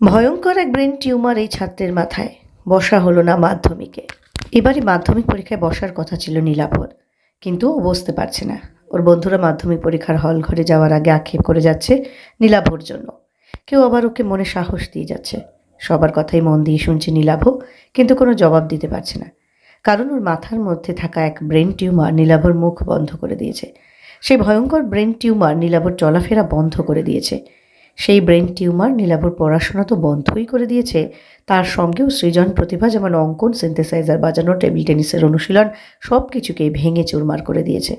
ভয়ঙ্কর এক brain tumour এই ছাত্রের মাথায়। বসা হলো না মাধ্যমিকে। এবারে মাধ্যমিক পরীক্ষায় বসার কথা ছিল নীলাভর, কিন্তু ও বসতে পারছে না। ওর বন্ধুরা মাধ্যমিক পরীক্ষার হল ঘরে যাওয়ার আগে আক্ষেপ করে যাচ্ছে নীলাভর জন্য। কেউ আবার ওকে মনে সাহস দিয়ে যাচ্ছে। সবার কথাই মন দিয়ে শুনছে নীলাভ, কিন্তু কোনো জবাব দিতে পারছে না। কারণ ওর মাথার মধ্যে থাকা এক ব্রেন টিউমার নীলাভর মুখ বন্ধ করে দিয়েছে। সেই ভয়ঙ্কর ব্রেন টিউমার নীলাভর চলাফেরা বন্ধ করে দিয়েছে। সেই ব্রেন টিউমার নীলাভর পড়াশোনা তো বন্ধই করে দিয়েছে, তার সঙ্গেও সৃজন প্রতিভা যেমন অঙ্কন, সিনথেসাইজার বাজানো, টেবিল টেনিসের অনুশীলন সব কিছুকেই ভেঙে চুরমার করে দিয়েছে।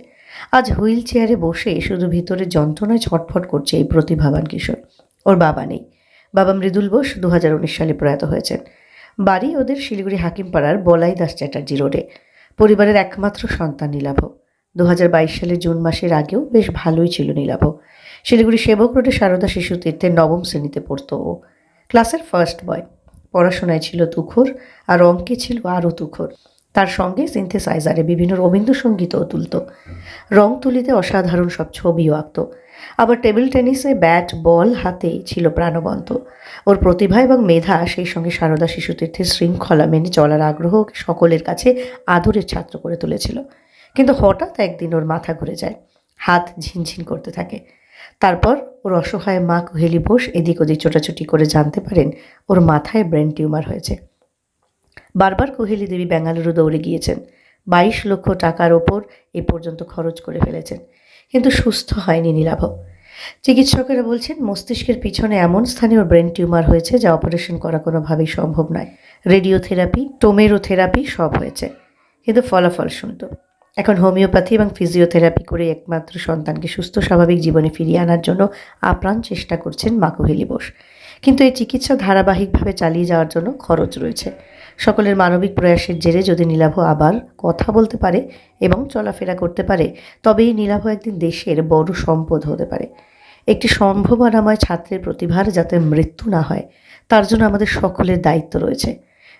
আজ হুইল চেয়ারে বসে শুধু ভিতরে যন্ত্রণায় ছটফট করছে এই প্রতিভাবান কিশোর। ওর বাবা নেই। বাবা মৃদুল বোস 2019 সালে প্রয়াত হয়েছেন। বাড়ি ওদের শিলিগুড়ি হাকিমপাড়ার বলাই দাস চ্যাটার্জি রোডে। পরিবারের একমাত্র সন্তান নীলাভ। 2022 সালের জুন মাসের আগেও বেশ ভালোই ছিল নীলাভ। শিলিগুড়ি সেবক রোডে সারদা শিশু তীর্থের নবম শ্রেণীতে পড়ত ও। ক্লাসের ফার্স্ট বয়। পড়াশোনায় ছিল তুখোর, আর অঙ্কে ছিল আরও তুখোর। তার সঙ্গে সিনথেসাইজারে বিভিন্ন রবীন্দ্রসঙ্গীতও তুলত। রং তুলিতে অসাধারণ সব ছবিও আঁকত। আবার টেবিল টেনিসে ব্যাট বল হাতে ছিল প্রাণবন্ত। ওর প্রতিভা এবং মেধা, সেই সঙ্গে সারদা শিশুতীর্থের শৃঙ্খলা মেনে চলার আগ্রহ ওকে সকলের কাছে আদরের ছাত্র করে তুলেছিল। কিন্তু হঠাৎ একদিন ওর মাথা ঘুরে যায়, হাত ঝিনঝিন করতে থাকে। তারপর ওর অসহায় মা কুহেলি বোস এদিক ওদিক ছোটাছুটি করে জানতে পারেন ওর মাথায় ব্রেন টিউমার হয়েছে। বারবার কুহেলি দেবী বেঙ্গালুরু দৌড়ে গিয়েছেন। 22 লক্ষ টাকার ওপর এ পর্যন্ত খরচ করে ফেলেছেন, কিন্তু সুস্থ হয়নি নীলাভ। চিকিৎসকেরা বলছেন মস্তিষ্কের পিছনে এমন স্থানে ওর ব্রেন টিউমার হয়েছে যা অপারেশন করা কোনোভাবেই সম্ভব নয়। রেডিওথেরাপি, টোমেরোথেরাপি সব হয়েছে, কিন্তু ফলাফল শূন্য। এখন হোমিওপ্যাথি এবং ফিজিওথেরাপি করে একমাত্র সন্তানকে সুস্থ স্বাভাবিক জীবনে ফিরিয়ে আনার জন্য আপ্রাণ চেষ্টা করছেন মা কুহেলি বোস। কিন্তু এই চিকিৎসা ধারাবাহিকভাবে চালিয়ে যাওয়ার জন্য খরচ রয়েছে। সকলের মানবিক প্রয়াসের জেরে যদি নীলাভ আবার কথা বলতে পারে এবং চলাফেরা করতে পারে, তবেই নীলাভ একদিন দেশের বড় সম্পদ হতে পারে। একটি সম্ভাবনাময় ছাত্রের প্রতিভার যাতে মৃত্যু না হয়, তার জন্য আমাদের সকলের দায়িত্ব রয়েছে।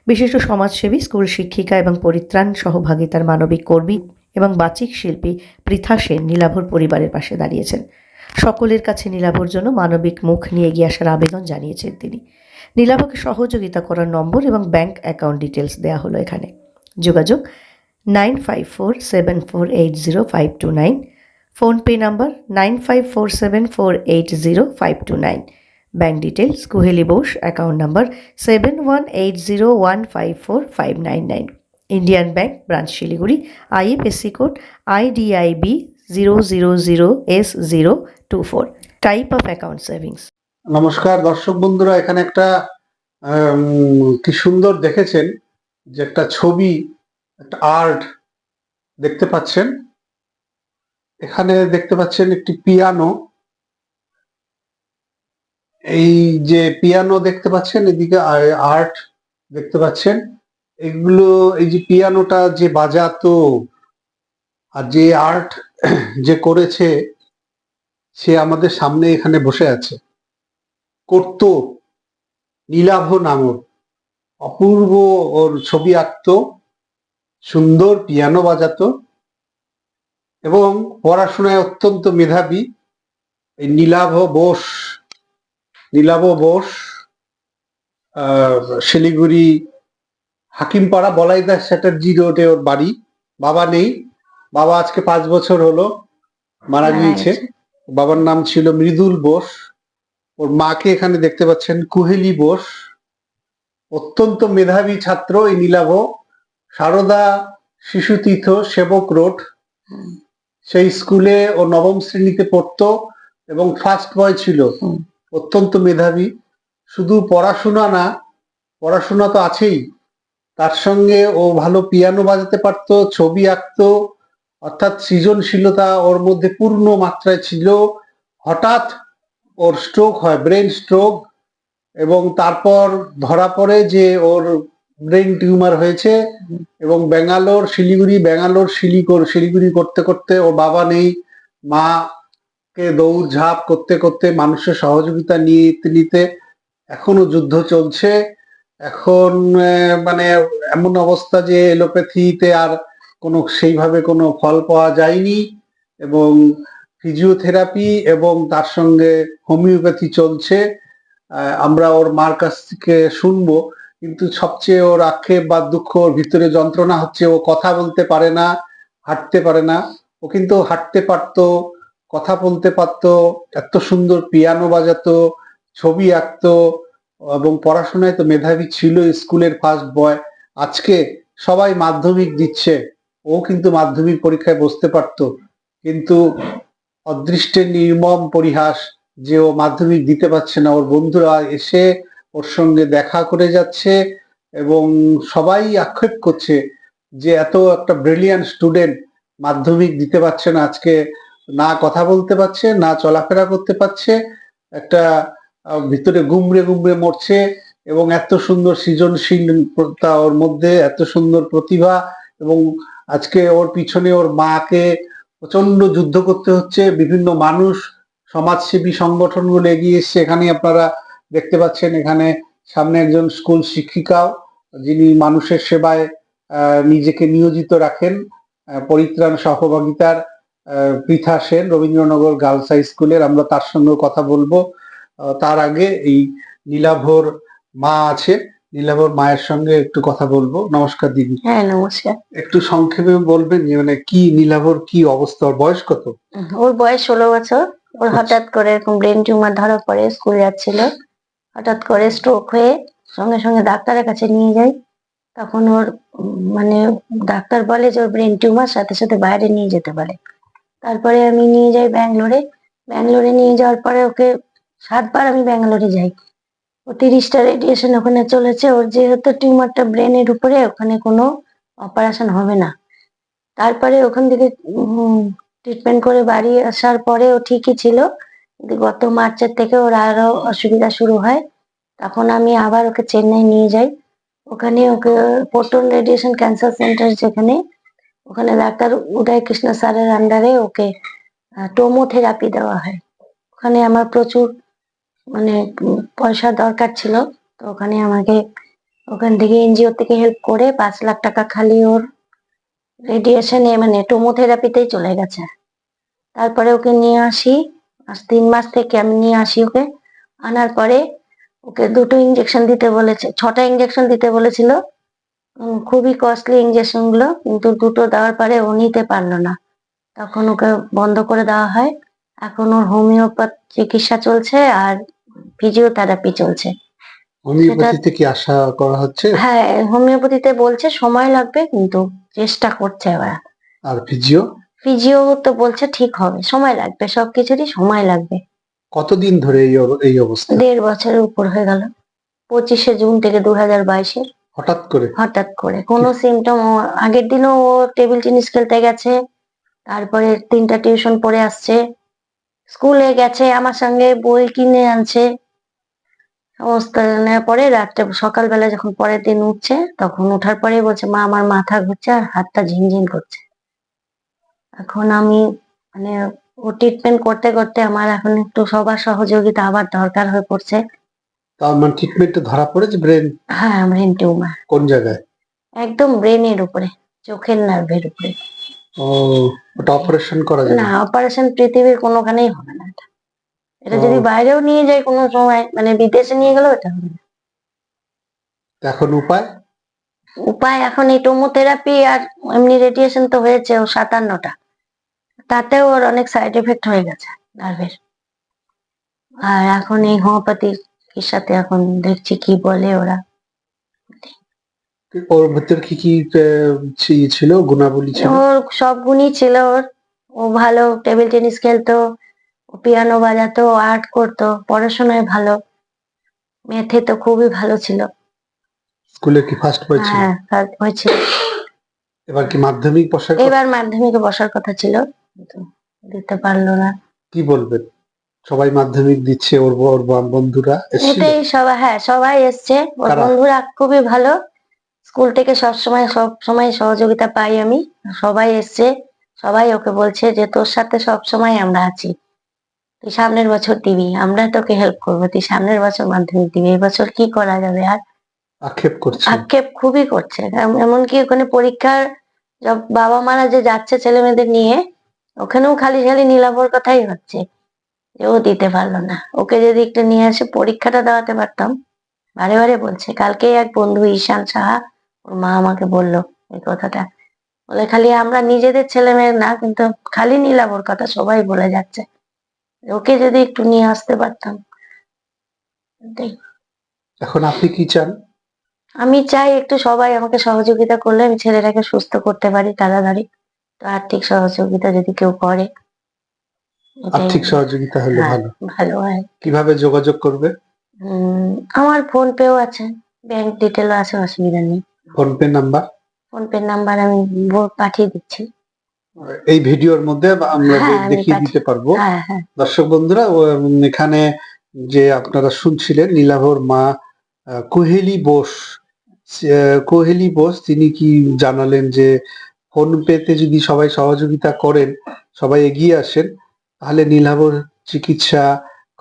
বিশিষ্ট সমাজসেবী, স্কুল শিক্ষিকা এবং পরিত্রাণ সহভাগিতার মানবিক কর্মী এবং বাচিক শিল্পী পৃথা সেন নীলাভর পরিবারের পাশে দাঁড়িয়েছেন। সকলের কাছে নীলাভর জন্য মানবিক মুখ নিয়ে এগিয়ে আসার আবেদন জানিয়েছেন তিনি। নীলাভকে সহযোগিতা করার নম্বর এবং ব্যাংক অ্যাকাউন্ট ডিটেলস দেওয়া হলো এখানে। যোগাযোগ 9547480529, PhonePe number 9547480529, bank details Kuheli Bose, account number 7180154599, Indian bank, branch Siliguri, IFSC code IDIB 000S024, type of account savings. নমস্কার দর্শক বন্ধুরা, এখানে একটা কি সুন্দর দেখেছেন যে একটা ছবি, একটা আর্ট দেখতে পাচ্ছেন। এখানে দেখতে পাচ্ছেন একটি পিয়ানো। এই যে পিয়ানো দেখতে পাচ্ছেন, এদিকে আর্ট দেখতে পাচ্ছেন। এগুলো, এই যে পিয়ানোটা যে বাজাতো আর যে আর্ট যে করেছে, সে আমাদের সামনে এখানে বসে আছে। করতো নীলাভ নামক, অপূর্ব ওর ছবি আঁকতো, সুন্দর পিয়ানো বাজাতো এবং পড়াশোনায় অত্যন্ত মেধাবী। এই নীলাভ বোস শিলিগুড়ি হাকিমপাড়া বলাই দাস চ্যাটার্জি রোডে ওর বাড়ি। বাবা নেই। বাবা আজকে 5 বছর হলো মারা গিয়েছে। বাবার নাম ছিল মৃদুল বোস। ওর মাকে এখানে দেখতে পাচ্ছেন, কুহেলি বোস। অত্যন্ত মেধাবী ছাত্র এই নীলাভ। সারদা শিশুতীর্থ, সেবক রোড, সেই স্কুলে ও নবম শ্রেণীতে পড়তো এবং ফার্স্ট বয় ছিল। অত্যন্ত মেধাবী। শুধু পড়াশোনা না, পড়াশোনা তো আছেই, তার সঙ্গে ও ভালো পিয়ানো বাজাতে পারতো, ছবি আঁকতো, অর্থাৎ সৃজনশীলতা ওর মধ্যে পূর্ণ মাত্রায় ছিল। হঠাৎ ওর স্ট্রোক হয়, ব্রেন স্ট্রোক, এবং তারপর ধরা পড়ে যে ওর ব্রেন টিউমার হয়েছে। এবং শিলিগুড়ি করতে করতে, ওর বাবা নেই, মাকে দৌড়ঝাঁপ করতে করতে, মানুষের সহযোগিতা নিতে এখনো যুদ্ধ চলছে। এখন মানে এমন অবস্থা যে এলোপ্যাথিতে আর সেইভাবে কোনো ফল পাওয়া যায়নি, এবং ফিজিওথেরাপি এবং তার সঙ্গে হোমিওপ্যাথি চলছে। আমরা ওর মার কাছ থেকে শুনবো, কিন্তু সবচেয়ে ওর আক্ষেপ বা দুঃখ, ওর ভিতরে যন্ত্রণা হচ্ছে ও কথা বলতে পারে না, হাঁটতে পারে না। ও কিন্তু হাঁটতে পারতো, কথা বলতে পারতো, এত সুন্দর পিয়ানো বাজাতো, ছবি আঁকতো, এবং পড়াশোনায় তো মেধাবী ছিল, স্কুলের ফার্স্ট বয়। আজকে সবাই মাধ্যমিক দিচ্ছে, ও কিন্তু মাধ্যমিক পরীক্ষায় বসতে পারতো, কিন্তু অদৃষ্টের নির্মম পরিহাস যে ও মাধ্যমিক দিতে পারছে না। ওর বন্ধুরা এসে ওর সঙ্গে দেখা করে যাচ্ছে এবং সবাই আক্ষেপ করছে যে এত একটা ব্রিলিয়ান্ট স্টুডেন্ট মাধ্যমিক দিতে পারছে না। আজকে না কথা বলতে পারছে, না চলাফেরা করতে পারছে, একটা ভিতরে গুমড়ে গুমড়ে মরছে। এবং এত সুন্দর সৃজনশীলতা ওর মধ্যে, এত সুন্দর প্রতিভা, এবং আজকে ওর পিছনে ওর মাকে প্রচন্ড যুদ্ধ করতে হচ্ছে। বিভিন্ন মানুষ, সমাজসেবী সংগঠনগুলো এগিয়ে এসছে। এখানে আপনারা দেখতে পাচ্ছেন, এখানে সামনে একজন স্কুল শিক্ষিকাও, যিনি মানুষের সেবায় নিজেকে নিয়োজিত রাখেন। পরিত্রাণ সহভাগিতার পৃথা সেন, রবীন্দ্রনগর গার্লস হাই স্কুলের। আমরা তার সঙ্গে কথা বলবো। তার আগে এই নীলাভর মা আছে, নীলাভর মায়ের সঙ্গে একটু কথা বলবো। নমস্কার দিদি। হ্যাঁ, নমস্কার। একটু সংক্ষেপে বলবেন যে মানে কি নীলাভর, কি অবস্থা, ওর বয়স কত? ওর বয়স 16 বছর। ওর আচ্ছা। হঠাৎ করে এরকম ব্রেন টিউমার ধরা পড়ে, স্কুল যাচ্ছিল, হঠাৎ করে স্ট্রোক হয়ে সঙ্গে সঙ্গে ডাক্তারের কাছে নিয়ে যাই। তখন ওর মানে ডাক্তার বলে যে ওর ব্রেন টিউমার, সাথে সাথে বাইরে নিয়ে যেতে পারে। তারপরে আমি নিয়ে যাই ব্যাঙ্গালোরে। ব্যাঙ্গালোরে নিয়ে যাওয়ার পরে ওকে 7 বার আমি ব্যাঙ্গালোরে যাই। ও 30টা রেডিয়েশন ওখানে চলেছে। ওর যেহেতু টিউমারটা ব্রেনের উপরে, ওখানে কোনো অপারেশন হবে না। তারপরে ওখান থেকে ট্রিটমেন্ট করে বাড়ি আসার পরে ও ঠিকই ছিল, কিন্তু গত মার্চের থেকে ওর আরো অসুবিধা শুরু হয়। তখন আমি আবার ওকে চেন্নাই নিয়ে যাই। ওখানে ওকে প্রোটন রেডিয়েশন ক্যান্সার সেন্টার যেখানে, ওখানে ডাক্তার উদয় কৃষ্ণ স্যারের আন্ডারে ওকে টোমোথেরাপি দেওয়া হয়। ওখানে আমার প্রচুর মানে পয়সা দরকার ছিল, তো ওখানে আমাকে ওখান থেকে এনজিও থেকে হেল্প করে 5 লাখ টাকা খালি ওর রেডিয়েশনে মানে টোমোথেরাপিতেই চলে গেছে। তারপরে ওকে নিয়ে আসি, আজ 3 মাস থেকে আমি নিয়ে আসি ওকে। আনার পরে ওকে 2টো ইঞ্জেকশন দিতে বলেছে, 6টা ইঞ্জেকশন দিতে বলেছিল। খুবই কস্টলি ইঞ্জেকশন গুলো, কিন্তু 2টো দেওয়ার পরে ও নিতে পারলো না। তখন ওকে বন্ধ করে দেওয়া হয়। এখন ওর হোমিওপ্যাথ চিকিৎসা চলছে আর ফিজিওথেরাপি চলছে। হোমিওপ্যাথিতে কি আশা করা হচ্ছে? হ্যাঁ, হোমিওপ্যাথিতে বলছে সময় লাগবে, কিন্তু চেষ্টা করছে ওরা। আর ফিজিও? ফিজিও তো বলছে ঠিক হবে, সময় লাগবে, সবকিছুরই সময় লাগবে। কতদিন ধরে এই অবস্থা? 1.5 বছরের উপর হয়ে গেল। 25শে জুন থেকে 2022-এর। হঠাৎ করে? হঠাৎ করে কোনো সিমটম। আগের দিনও ও টেবিল টেনিস খেলতে গেছে, তারপরে 3টা টিউশন পড়ে আসছে, স্কুলে গেছে, আমার সঙ্গে বই কিনে আনছে, সমস্ত নেওয়ার পরে রাত্রে সকালবেলা যখন পরের দিন উঠছে, তখন ওঠার পরে বলছে মা আমার মাথা ঘুরছে আর হাতটা ঝিনঝিন করছে। এখন আমি মানে ও ট্রিটমেন্ট করতে করতে আমার এখন একটু সবার সহযোগিতা আবার দরকার হয়ে পড়ছে। তার মানে ট্রিটমেন্টে ধরা পড়েছে ব্রেন? হ্যাঁ, ব্রেন টিউমার। কোন জায়গায়? একদম ব্রেনের উপরে, চোখের নার্ভের উপরে। ও, ওটা অপারেশন করা যাবে না, অপারেশন পৃথিবীর কোনোখানেই হবে না। এটা ও, যদি বাইরেও নিয়ে যায় কোনো সময়, মানে বিদেশে নিয়ে গেলেও এটা হবে না। এখন উপায়? উপায় এখন এই টোমোথেরাপি আর এমনি রেডিয়েশন তো হয়েছে ও 57টা, তাতেও ওর অনেক সাইড এফেক্ট হয়ে গেছে নার্ভের। আর এখন এই হোমিওপ্যাথির সাথে এখন দেখছি কি বলে ওরা। ওর ভেতর কি কি ছিল, গুণাবলী ছিল? ওর সব গুণই ছিল ওর। ও ভালো টেবিল টেনিস খেলতো, ও পিয়ানো বাজাতো, আর্ট করতো, পড়াশোনায় ভালো, ম্যাথে তো খুবই ভালো ছিল। স্কুলে কি ফার্স্ট বয় ছিল? হ্যাঁ, ফার্স্ট হয়েছিল। এবার কি মাধ্যমিক বসার কথা? এবার মাধ্যমিকে বসার কথা ছিল, কিন্তু দিতে পারলো না। কি বলবেন? সবাই মাধ্যমিক দিচ্ছে, ওর বন্ধুরা এসেছিল? এটাই সবাই, হ্যাঁ সবাই এসছে, ওর কারা? বন্ধুরা খুবই ভালো। স্কুল থেকে সব সময় সহযোগিতা পাই আমি। সবাই এসছে, সবাই ওকে বলছে যে তোর সাথে সব সময় আমরা আছি, তুই সামনের বছর দিবি, আমরা তোকে হেল্প করবো, তুই সামনের বছর মাধ্যমিক দিবি, এই বছর কি করা যাবে আর। আক্ষেপ করছে? আক্ষেপ খুবই করছে। এমনকি ওখানে পরীক্ষার বাবা মারা যে যাচ্ছে ছেলে মেয়েদের নিয়ে, ওখানেও খালি খালি নীলাভর কথাই হচ্ছে যে ও দিতে পারলো না। ওকে যদি একটু নিয়ে এসে পরীক্ষাটা দেওয়াতে পারতাম। বারে বারে বলছে, কালকে এক বন্ধু ঈশান সাহা, ওর মা আমাকে বললো এই কথাটা, বলে খালি আমরা নিজেদের ছেলে মেয়ে না, কিন্তু খালি নিলাম ওর কথা সবাই বলে যাচ্ছে, ওকে যদি একটু নিয়ে আসতে পারতাম। এটাই। এখন আপনি কি চান? আমি চাই একটু সবাই আমাকে সহযোগিতা করলে আমি ছেলেটাকে সুস্থ করতে পারি তাড়াতাড়ি। তো আর্থিক সহযোগিতা যদি কেউ করে, এটাই। আর্থিক সহযোগিতা হলে হ্যাঁ, ভালো। ভালো হয়। কিভাবে যোগাযোগ করবে? আমার ফোন পেও আছে, ব্যাংক ডিটেলও আছে, অসুবিধা নেই। Phone pay number? Phone pay number আমি পাঠিয়ে দিচ্ছি। এই ভিডিওর মধ্যে আমরা হ্যাঁ, আমি দেখিয়ে দিতে পারবো। হ্যাঁ হ্যাঁ। দর্শক বন্ধুরা, এখানে যে আপনারা শুনছিলেন নীলাভর মা কোহেলি বোস, কোহেলি বোস তিনি কি জানালেন যে ফোন পেতে যদি সবাই সহযোগিতা করেন, সবাই এগিয়ে আসেন, তাহলে নীলাভর চিকিৎসা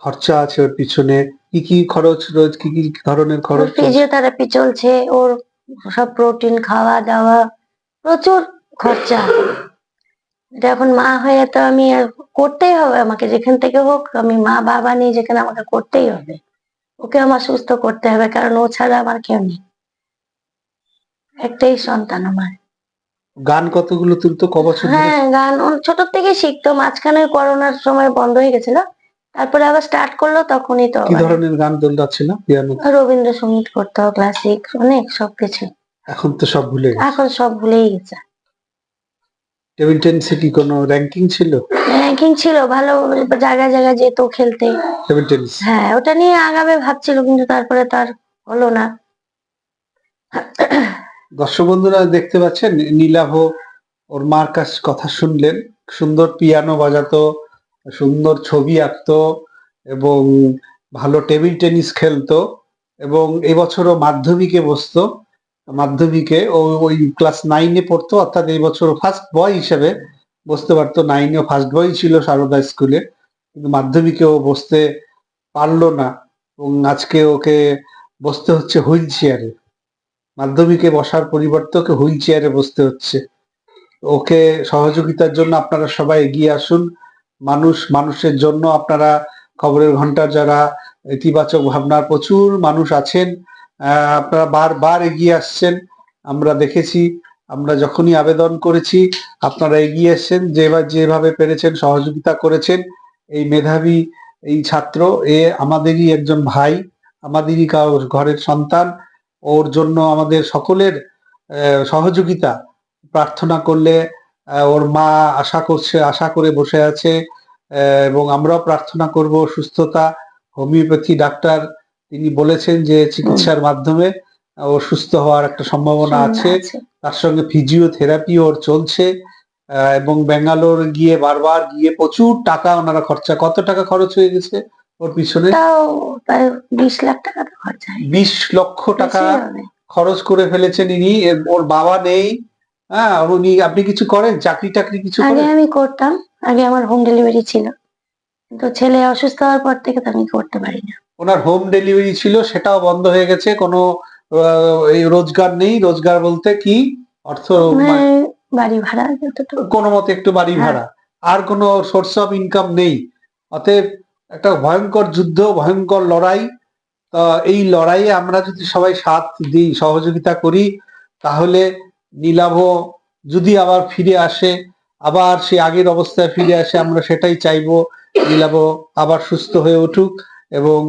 খরচা আছে ওর পিছনে, কি কি খরচ রোজ, কি কি ধরনের ওর খরচ চলছে? ফিজিওথেরাপি চলছে, ওর সব প্রোটিন খাওয়া দাওয়া, প্রচুর খরচা। এটা এখন মা হয়ে তো আমি আর করতেই হবে, আমাকে যেখান থেকে হোক, আমি মা বাবা নেই যেখানে, আমাকে করতেই হবে। ওকে আমার সুস্থ করতে হবে, কারণ ও ছাড়া আমার কেউ নেই, একটাই সন্তান আমার। গান কতগুলো তুলতো, ক বছর ধরে? হ্যাঁ, গান ও ছোট থেকে শিখতো, মাঝখানে করোনার সময় বন্ধ হয়ে গেছিল, তারপরে আবার স্টার্ট করলো, তখনই তো কি আবার ধরনের গান তোলাচ্ছিল? পিয়ানো? রবীন্দ্রসঙ্গীত করতো, ক্লাসিক, অনেক সবকিছু। এখন তো সব ভুলে গেছে। এখন সব ভুলেই গেছে। টেবিল টেনিসে কি কোনো র্যাঙ্কিং ছিল? র্যাঙ্কিং ছিল, ভালো জায়গায় জায়গায় যেত খেলতে। Table tennis. হ্যাঁ, ওটা নিয়ে আগাবে ভাবছিল, কিন্তু তারপরে তার হলো না। দর্শক বন্ধুরা দেখতে পাচ্ছেন, নীলাভ ওর মার কাছ কথা শুনলেন, সুন্দর পিয়ানো বাজাতো, সুন্দর ছবি আঁকতো এবং ভালো টেবিল টেনিস খেলতো, এবং এবছরও মাধ্যমিকে বসতো। মাধ্যমিকে ওই ক্লাস 9-এ পড়তো, অর্থাৎ এই বছর ফার্স্ট বয় হিসেবে বসতে পারতো। 9-এও ফার্স্ট বয় ছিল সারদা স্কুলে, কিন্তু মাধ্যমিকে ও বসতে পারলো না, এবং আজকে ওকে বসতে হচ্ছে হুইল চেয়ারে। মাধ্যমিকে বসার পরিবর্তে ওকে হুইল চেয়ারে বসতে হচ্ছে। ওকে সহযোগিতার জন্য আপনারা সবাই এগিয়ে আসুন। মানুষের জন্য আপনারা খবরের ঘন্টার যারা ইতিবাচক ভাবনার প্রচুর মানুষ আছেন, আপনারা বারবার এগিয়ে আসছেন। আমরা দেখেছি, আমরা যখনই আবেদন করেছি আপনারা এগিয়ে এসছেন, যেভাবে পেরেছেন সহযোগিতা করেছেন। এই মেধাবী এই ছাত্র, এ আমাদেরই একজন ভাই, আমাদেরই ঘরের সন্তান। ওর জন্য আমাদের সকলের সহযোগিতা প্রার্থনা করলে, ওর মা আশা করে বসে আছে, এবং আমরাও প্রার্থনা করব সুস্থতা। হোমিওপ্যাথি ডাক্তার তিনি বলেছেন যে চিকিৎসার মাধ্যমে ও সুস্থ হওয়ার একটা সম্ভাবনা আছে। তার সঙ্গে ফিজিওথেরাপি ওর চলছে, এবং ব্যাঙ্গালোর বারবার গিয়ে প্রচুর টাকা ওনারা খরচা। কত টাকা খরচ হয়ে গেছে ওর পিছনে? তাও প্রায় 20 লাখ টাকা তো খরচা হয়। 20 লক্ষ টাকা খরচ করে ফেলেছেন ইনি। ওর বাবা নেই। হ্যাঁ, আপনি কিছু করেন, চাকরি টাকরি কিছু আগে করেন? আমি করতাম, আগে আমার হোম ডেলিভারি ছিল, কিন্তু ছেলে অসুস্থ হওয়ার পর থেকে তো আমি করতে পারি না। ওনার হোম ডেলিভারি ছিল, সেটাও বন্ধ হয়ে গেছে। কোনো এই রোজগার নেই। রোজগার বলতে কি, অর্থ মানে বাড়ি ভাড়া যতটুকু, কোনো মতে একটু বাড়ি ভাড়া, আর কোনো সোর্স অফ ইনকাম নেই। অতএব একটা ভয়ঙ্কর যুদ্ধ, ভয়ঙ্কর লড়াই। এই লড়াইয়ে আমরা যদি সবাই সাথ দিই, সহযোগিতা করি, তাহলে নীলাভ যদি আবার ফিরে আসে, আবার সে আগের অবস্থায় ফিরে আসে, আমরা সেটাই চাইবো। নীলাভ আবার সুস্থ হয়ে উঠুক এবং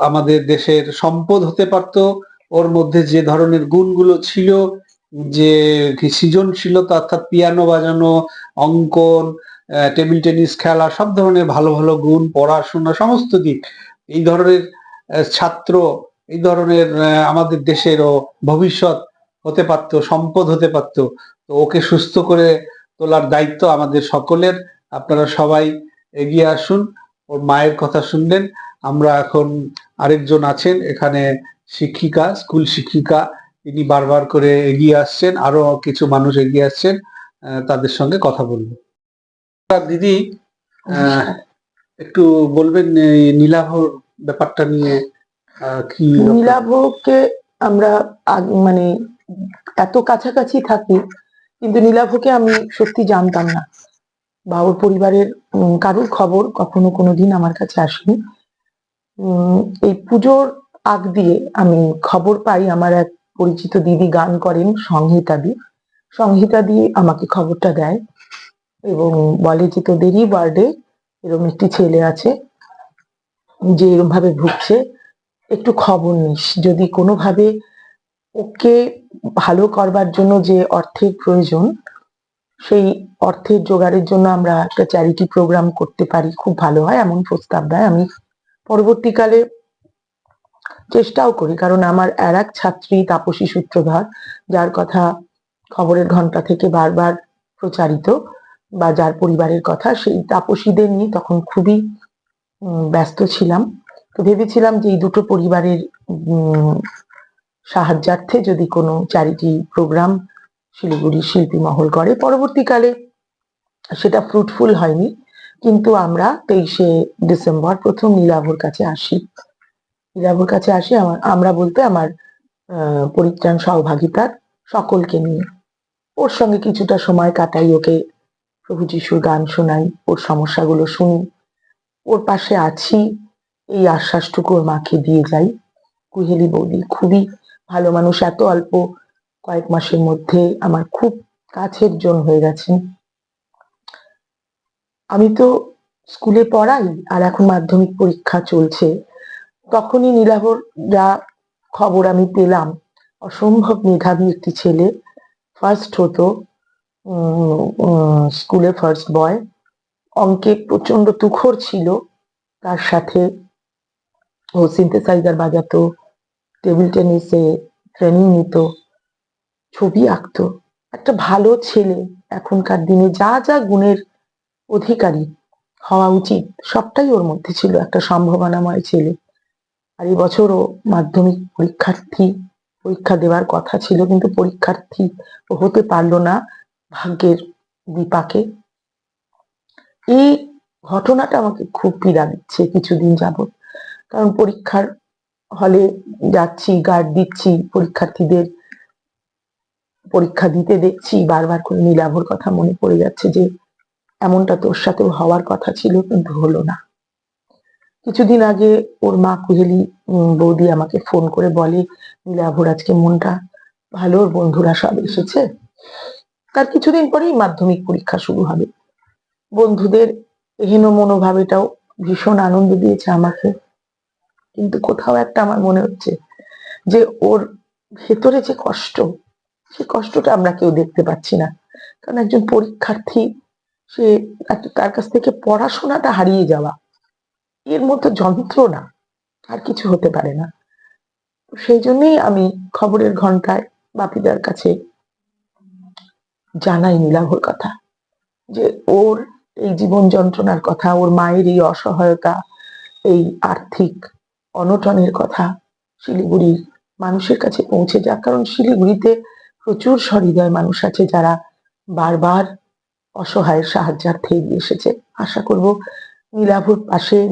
আমাদের দেশের সম্পদ হতে পারত। ওর মধ্যে যে ধরনের গুণগুলো ছিল, যে সৃজনশীলতা, অর্থাৎ পিয়ানো বাজানো, অঙ্কন, টেবিল টেনিস খেলা, সব ধরনের ভালো ভালো গুণ, পড়াশোনা, সমস্ত দিক, এই ধরনের ছাত্র, এই ধরনের আমাদের দেশেরও ভবিষ্যৎ হতে পারত, সম্পদ হতে পারত। তো ওকে সুস্থ করে তোলার দায়িত্ব আমাদের সকলের। আপনারা সবাই এগিয়ে আসুন। ওর মায়ের কথা শুনলেন। আমরা এখন আরেকজন আছেন এখানে, শিক্ষিকা, স্কুল শিক্ষিকা, তিনি বারবার করে এগিয়ে আসছেন, আরো কিছু মানুষ এগিয়ে আসছেন, তাদের সঙ্গে কথা বলবো। দিদি, একটু বলবেন এই নীলাভর ব্যাপারটা নিয়ে কি? নীলাভকে আমরা মানে এত কাছাকাছি থাকি, কিন্তু নীলাভকে আমি সত্যি জানতাম না। বা ওর পরিবারের কারোর খবর কখনো কোনোদিন আমার কাছে আসেনি। এই পুজোর আগ দিয়ে আমি খবর পাই, আমার এক পরিচিত দিদি গান করেন সংহিতা দি আমাকে খবরটা দেয় এবং বলে যে তোদেরই ওয়ার্ডে এরকম একটি ছেলে আছে যে এরকম ভাবে ভুগছে, একটু খবর নিস, যদি কোনোভাবে ওকে ভালো করবার জন্য যে অর্থের প্রয়োজন, সেই অর্থের জোগাড়ের জন্য আমরা একটা চ্যারিটি প্রোগ্রাম করতে পারি, খুব ভালো হয়, এমন প্রস্তাব দেয়। আমি পরবর্তীকালে চেষ্টাও করি, কারণ আমার আর এক ছাত্রী তাপসী সূত্রধর, যার কথা খবরের ঘন্টা থেকে বারবার প্রচারিত, বা যার পরিবারের কথা, সেই তাপসীদের নিয়ে তখন খুবই ব্যস্ত ছিলাম। তো ভেবেছিলাম যে এই দুটো পরিবারের সাহায্যার্থে যদি কোনো চ্যারিটি প্রোগ্রাম শিলিগুড়ি শিল্পী মহল করে। পরবর্তীকালে সেটা ফ্রুটফুল হয়নি, কিন্তু আমরা 23শে ডিসেম্বর প্রথম নীলাভর কাছে আসি। আমরা বলতে আমার পরিত্রাণ সহভাগিতার সকলকে নিয়ে ওর সঙ্গে কিছুটা সময় কাটাই, ওকে প্রভু যিশুর গান শোনাই, ওর সমস্যাগুলো শুনি, ওর পাশে আছি এই আশ্বাসটুকু ওর মাকে দিয়ে যাই। কুহেলি বৌদি খুবই ভালো মানুষ, এত অল্প কয়েক মাসের মধ্যে আমার খুব কাছের জন হয়ে গেছেন। আমি তো স্কুলে পড়াই, আর এখন মাধ্যমিক পরীক্ষা চলছে, তখনই নীলাভর যা খবর আমি পেলাম, অসম্ভব মেধাবী একটি ছেলে, ফার্স্ট হতো, স্কুলে ফার্স্ট বয়, অঙ্কে প্রচন্ড তুখর ছিল, তার সাথে ও সিনথেসাইজার বাজাতো, টেবিল টেনিসে ট্রেনিং নিত, ছবি আঁকতো, একটা ভালো ছেলে। এখনকার দিনে যা যা গুণের অধিকারী হওয়া উচিত সবটাই ওর মধ্যে ছিল, একটা সম্ভাবনাময় ছেলে। আর এই বছর ও মাধ্যমিক পরীক্ষা দেওয়ার কথা ছিল, কিন্তু পরীক্ষার্থী ও হতে পারলো না ভাগ্যের বিপাকে। এই ঘটনাটা আমাকে খুব পীড়া দিচ্ছে কিছুদিন যাবত, কারণ পরীক্ষার হলে যাচ্ছি, গার্ড দিচ্ছি, পরীক্ষার্থীদের পরীক্ষা দিতে দেখছি, বারবার করে নীলাভর কথা মনে পড়ে যাচ্ছে যে এমনটা তোর সাথেও হওয়ার কথা ছিল, কিন্তু হলো না। কিছুদিন আগে ওর মা কুহেলি বৌদি আমাকে ফোন করে বলে, নীলাভর আজকে মনটা ভালো, ওর বন্ধুরা সব এসেছে। তার কিছুদিন পরেই মাধ্যমিক পরীক্ষা শুরু হবে। বন্ধুদের এহেন মনোভাবেটাও ভীষণ আনন্দ দিয়েছে আমাকে, কিন্তু কোথাও একটা আমার মনে হচ্ছে যে ওর ভেতরে যে কষ্ট, সেই কষ্টটা আমরা কেউ দেখতে পাচ্ছি না। কারণ একজন পরীক্ষার্থী, সে তার কাছ থেকে পড়াশোনাটা হারিয়ে যাওয়া, এর মতো যন্ত্রণা আর কিছু হতে পারে না। সেই জন্যই আমি খবরের ঘন্টায় বাপিদার কাছে জানাই নীলাভর কথা, যে ওর এই জীবন যন্ত্রণার কথা, ওর মায়ের এই অসহায়তা, এই আর্থিক অনটনের কথা শিলিগুড়ির মানুষের কাছে পৌঁছে যাক। কারণ শিলিগুড়িতে প্রচুর সহৃদয় মানুষ আছে যারা বারবার অসহায়ের সাহায্যার্থে এগিয়ে এসেছে। আশা করব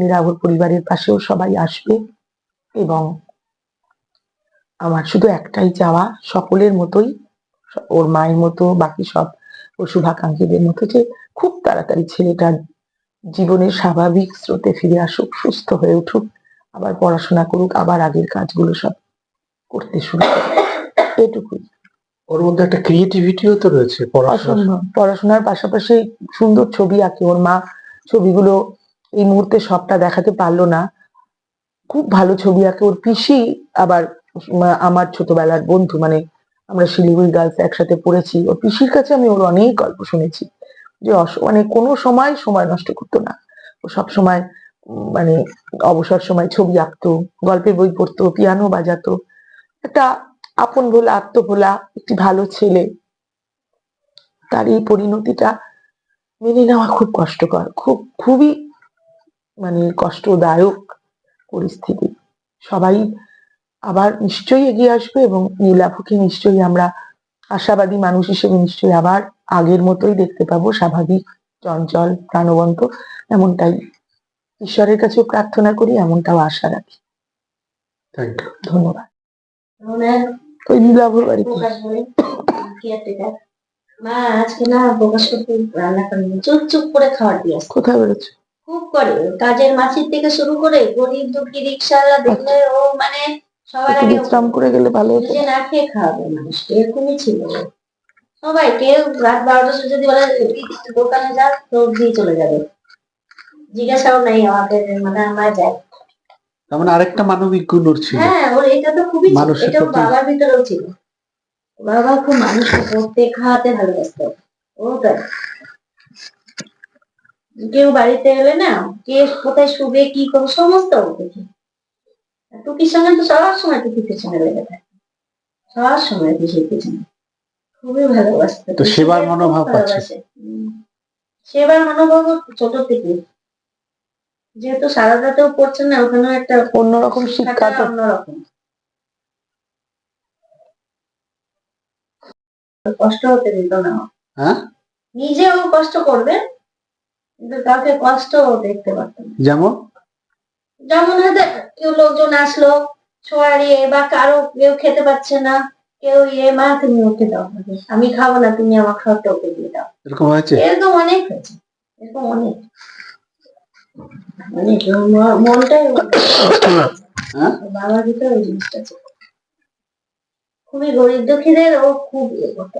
নীলাভর পরিবারের পাশেও সবাই আসবে, এবং আমার শুধু একটাই চাওয়া, সকলের মতোই, ওর মায়ের মতো, বাকি সব ও শুভাকাঙ্ক্ষীদের মতো, যে খুব তাড়াতাড়ি ছেলেটার জীবনের স্বাভাবিক স্রোতে ফিরে আসুক, সুস্থ হয়ে উঠুক, আবার পড়াশোনা করুক, আবার আগের কাজগুলো সব করতে শুরু করুক, এটুকুই। ওর মধ্যে একটা ক্রিয়েটিভিটিও তো রয়েছে অসম্ভব, পড়াশোনার পাশাপাশি সুন্দর ছবি আঁকে। ওর মা ছবিগুলো এই মুহূর্তে সবটা দেখাতে পারলো না, খুব ভালো ছবি আঁকে। ওর পিসি আবার আমার ছোটবেলার বন্ধু, মানে আমরা শিলিগুড়ি গার্লস একসাথে পড়েছি। ওর পিসির কাছে আমি ওর অনেক গল্প শুনেছি, যে মানে কোনো সময় নষ্ট করতো না, ও সব সময় মানে অবসর সময় ছবি আঁকতো, গল্পের বই পড়তো, পিয়ানো বাজাতো, একটা আপন ভোলা আত্মভোলা একটি ভালো ছেলে। তার এই পরিণতিটা মেনে নেওয়া খুব কষ্টকর, খুবই মানে কষ্টদায়ক পরিস্থিতি। সবাই আবার নিশ্চয়ই এগিয়ে আসবে, এবং নীলাভকে নিশ্চয়ই আমরা আশাবাদী মানুষ হিসেবে নিশ্চয়ই আবার আগের মতোই দেখতে পাবো, স্বাভাবিক, চঞ্চল, প্রাণবন্ত। এমনটাই ঈশ্বরের কাছেও প্রার্থনা করি, এমনটাও আশা রাখি। Thank you. ধন্যবাদ। ওই নীলাভর বাড়িতে মা আজকে না প্রকাশ করতে রান্না করেনি, চুপ চুপ করে খাওয়ার দিয়ে আসে। কোথায় বেরোচ্ছে? খুব করে কাজের মাসির থেকে শুরু করে গরিব দুঃখী রিক্সাওয়ালা দেখলে ও মানে সবার একটু আগে বিশ্রাম করে গেলে ভালো হতো। নিজে না খেয়ে খাওয়াবে মানুষকে, এরকমই ছিল ও। সবাই কেউ রাত 12টার সময় যদি বলে "এই একটু দোকানে যা", তো দিয়ে চলে যাবে, জিজ্ঞাসাও নাই আমাকে যে মানে আমরা যাই। তার মানে আরেকটা মানবিক গুণ ওর ছিল, হ্যাঁ, ওর এটা তো খুবই ছিল, মানুষের এটা ওর প্রতি। বাবার ভিতরেও ছিল। বাবা খুব মানুষকে পড়তে খাওয়াতে ভালোবাসতো, ও তাই। কেউ বাড়িতে এলে না, কে কোথায় শুবে কি করবে সমস্ত ও দেখে। টুকির সঙ্গে তো সব সময় টুকির পেছনে লেগে থাকে, সব সময় টুকির পেছনে। খুবই ভালোবাসতো, তো সেবার টুকিকে খুব মনোভাব আছে। ভালোবাসে। সেবার মনোভাব ওর ছোট থেকে, যেহেতু সারদাতেও পড়ছে না, ওখানেও একটা অন্যরকম শিক্ষা শিক্ষাটা তো। অন্যরকম। কষ্ট হতে দিত না ও। হ্যাঁ, নিজেও কষ্ট করবে কিন্তু কাউকে কষ্ট দেখতে পারতো না। যেমন যেমন হয়তো কেউ লোকজন আসলো সোয়ারিয়ে বা কারো কেউ খেতে পাচ্ছে না, কেউ মা তুমি ওকে দাও, আমি খাবো না, তুমি আমার খাওয়াটা ওকে দিয়ে দাও। এরকম হয়েছে? এরকম অনেক হয়েছে, এরকম অনেক অনেক মনটাই হ্যাঁ, বাবার ভিতরে ওই জিনিসটা ছিল। খুবই গরিব দুঃখীদের ও খুব ইয়ে করতো।